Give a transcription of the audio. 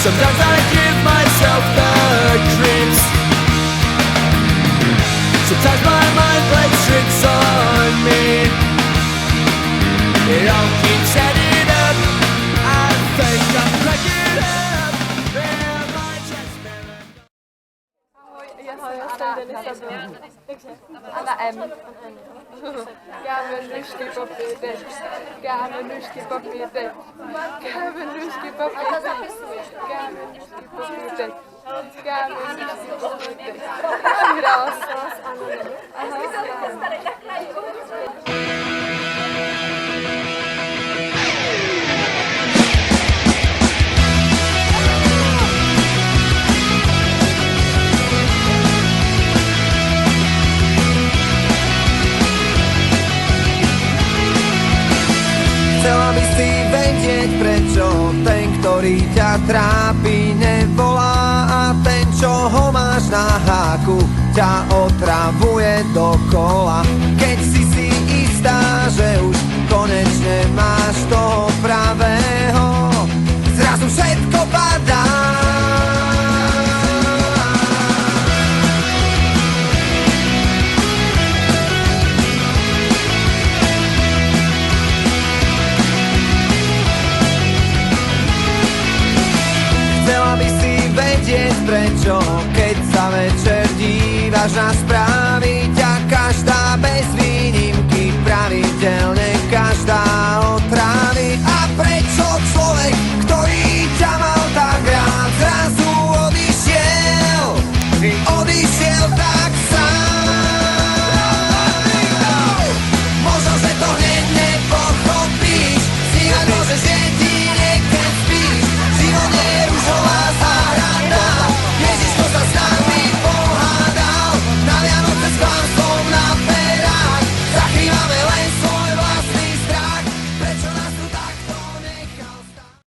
Sometimes I give myself the creeps. Sometimes my mind plays tricks on me. It all keeps adding up. I think I'm cracking up. Am I transparent? Já jsem Denisa byla. A na M. Kámen, nůžky, papír, teď. Kámen, nůžky, papír, teď. Kámen, nůžky, papír, teď. Kámen, nůžky, papír, teď. Kámen, nůžky, papír, teď. Hrála jsem s Anou. Chcela by si vedieť, prečo ten, ktorý ťa trápi, nevolá, a ten, čo ho máš na háku, ťa otravuje dokola. Keď si istá, že už konečne máš toho pravého, zrazu všetko padá. Chcela by si vedieť, prečo, keď sa večer dívaš na správy, ťa každá bez výnimky pravidelne každá otrávi. A prečo človek, ktorý ťa mal tak rád, zrazu odišiel tak sám.